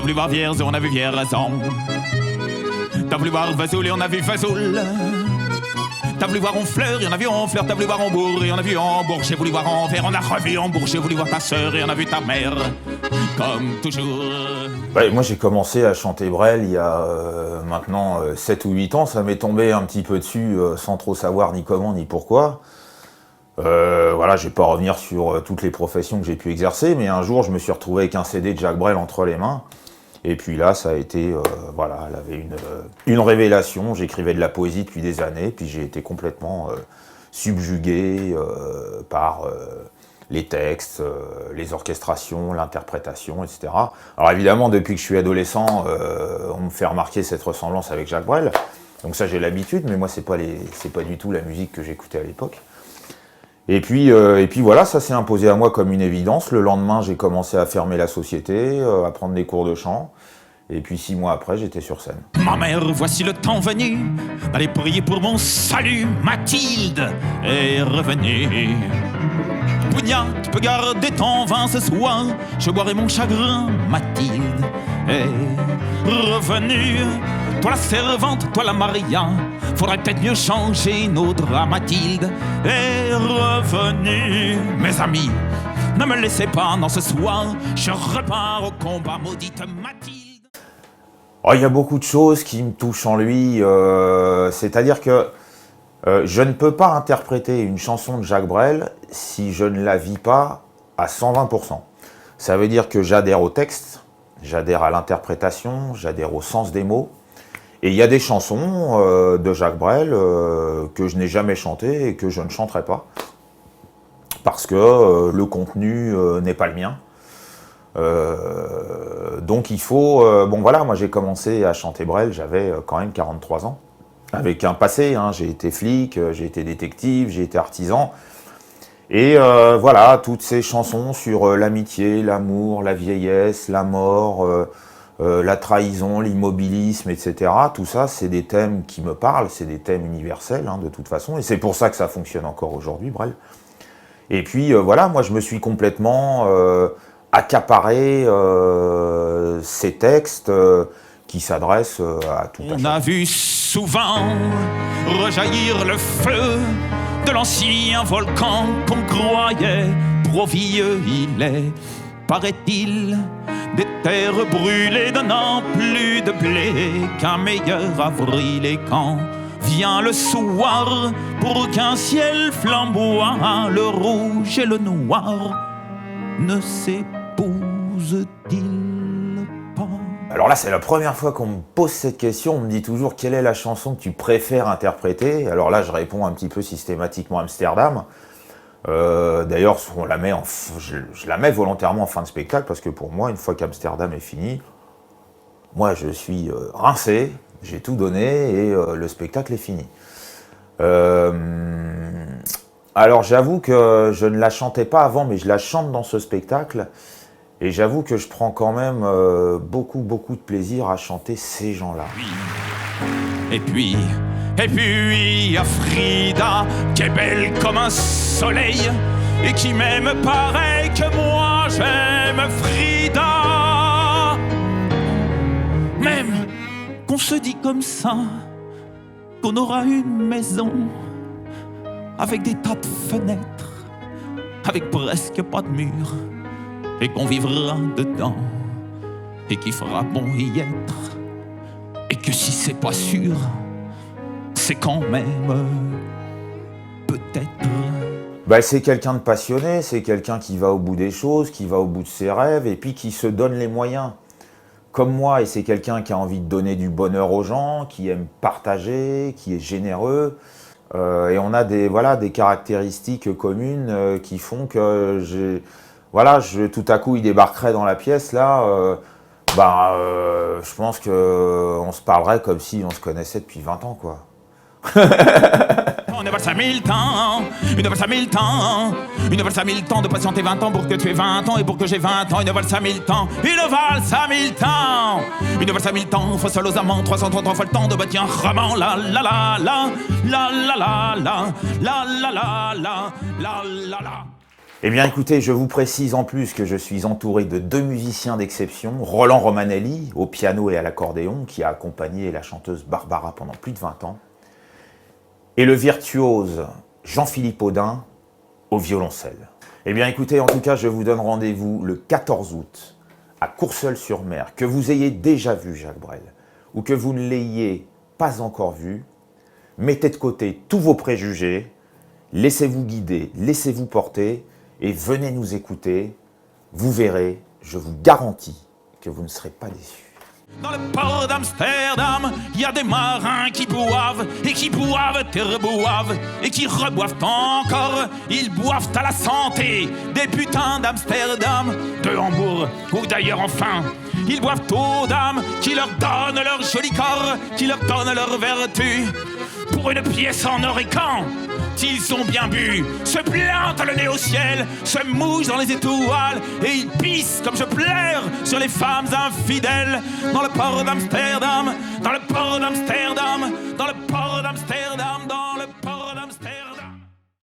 voulu voir Vierze, on a vu Vierzon. T'as voulu voir Vesoul et on a vu Vesoul. T'as voulu voir Honfleur et on a vu Honfleur. T'as voulu voir Hambourg et on a vu Hambourg. J'ai voulu voir Anvers, on a revu Hambourg. J'ai voulu voir ta sœur et on a vu ta mère. Comme toujours. Ouais, moi j'ai commencé à chanter Brel il y a maintenant 7 ou 8 ans. Ça m'est tombé un petit peu dessus sans trop savoir ni comment ni pourquoi. Voilà, je vais pas revenir sur toutes les professions que j'ai pu exercer, mais un jour je me suis retrouvé avec un CD de Jacques Brel entre les mains. Et puis là, ça a été, voilà, elle avait une révélation. J'écrivais de la poésie depuis des années, puis j'ai été complètement subjugué par les textes, les orchestrations, l'interprétation, etc. Alors évidemment, depuis que je suis adolescent, on me fait remarquer cette ressemblance avec Jacques Brel. Donc ça, j'ai l'habitude, mais moi, c'est pas du tout la musique que j'écoutais à l'époque. Et puis voilà, ça s'est imposé à moi comme une évidence. Le lendemain, j'ai commencé à fermer la société, à prendre des cours de chant. Et puis 6 mois après, j'étais sur scène. Ma mère, voici le temps venu d'aller prier pour mon salut. Mathilde est revenue. Pougnat, tu peux garder ton vin ce soir. Je boirai mon chagrin. Mathilde est revenue. Toi la servante, toi la Maria. Faudrait peut-être mieux changer nos draps. Mathilde est revenue. Mes amis, ne me laissez pas, non, ce soir je repars au combat. Maudite Mathilde. Oh, il y a beaucoup de choses qui me touchent en lui. C'est-à-dire que je ne peux pas interpréter une chanson de Jacques Brel si je ne la vis pas à 120%. Ça veut dire que j'adhère au texte, j'adhère à l'interprétation, j'adhère au sens des mots. Et il y a des chansons de Jacques Brel que je n'ai jamais chantées et que je ne chanterai pas. Parce que le contenu n'est pas le mien. Donc il faut... bon voilà, moi j'ai commencé à chanter Brel, j'avais quand même 43 ans. Avec un passé, hein, j'ai été flic, j'ai été détective, j'ai été artisan. Et voilà, toutes ces chansons sur l'amitié, l'amour, la vieillesse, la mort... la trahison, l'immobilisme, etc. Tout ça, c'est des thèmes qui me parlent, c'est des thèmes universels, hein, de toute façon, et c'est pour ça que ça fonctionne encore aujourd'hui, Brel. Et puis, voilà, moi, je me suis complètement accaparé ces textes qui s'adressent à tout un On chacun. a vu souvent rejaillir le feu de l'ancien volcan qu'on croyait trop vieux. Il est, paraît-il, des terres brûlées donnant plus de blé qu'un meilleur avril. Et quand vient le soir pour qu'un ciel flamboie, le rouge et le noir ne s'épousent-ils pas? Alors là, c'est la première fois qu'on me pose cette question. On me dit toujours quelle est la chanson que tu préfères interpréter. Alors là, je réponds un petit peu systématiquement Amsterdam. D'ailleurs, on la met je la mets volontairement en fin de spectacle parce que pour moi, une fois qu'Amsterdam est fini, moi je suis rincé, j'ai tout donné et le spectacle est fini. Alors j'avoue que je ne la chantais pas avant, mais je la chante dans ce spectacle et j'avoue que je prends quand même beaucoup de plaisir à chanter ces gens-là. Et puis à Frida, qui est belle comme un soleil et qui m'aime pareil que moi j'aime Frida. Même qu'on se dit comme ça qu'on aura une maison avec des tas de fenêtres, avec presque pas de murs, et qu'on vivra dedans et qu'il fera bon y être, et que si c'est pas sûr, c'est quand même peut-être. Bah, c'est quelqu'un de passionné, c'est quelqu'un qui va au bout des choses, qui va au bout de ses rêves et puis qui se donne les moyens. Comme moi, et c'est quelqu'un qui a envie de donner du bonheur aux gens, qui aime partager, qui est généreux. Et on a des caractéristiques communes qui font que tout à coup il débarquerait dans la pièce là. Je pense qu'on se parlerait comme si on se connaissait depuis 20 ans, quoi. Une valse à 1000 temps, une valse à 1000 temps, une valse à 1000 temps de patienter 20 ans pour que tu aies 20 ans et pour que j'ai 20 ans. Une valse à 1000 temps, une valse à 1000 temps, une valse à 1000 temps, faut seul aux amants, 333 fois le temps de bâtir un roman. La la la la, la la la la, la la la la, la la la. Eh bien écoutez, je vous précise en plus que je suis entouré de 2 musiciens d'exception, Roland Romanelli au piano et à l'accordéon, qui a accompagné la chanteuse Barbara pendant plus de 20 ans, et le virtuose Jean-Philippe Audin au violoncelle. Eh bien écoutez, en tout cas, je vous donne rendez-vous le 14 août à Courseulles-sur-Mer. Que vous ayez déjà vu Jacques Brel ou que vous ne l'ayez pas encore vu, mettez de côté tous vos préjugés, laissez-vous guider, laissez-vous porter et venez nous écouter. Vous verrez, je vous garantis que vous ne serez pas déçus. Dans le port d'Amsterdam, il y a des marins qui boivent et qui boivent et reboivent et qui reboivent encore. Ils boivent à la santé des putains d'Amsterdam, de Hambourg ou d'ailleurs enfin. Ils boivent aux dames qui leur donnent leur joli corps, qui leur donnent leur vertu. Pour une pièce en or et quand ils ont bien bu, se plantent le nez au ciel, se mouchent dans les étoiles et ils pissent comme je pleure sur les femmes infidèles. Dans le port d'Amsterdam, dans le port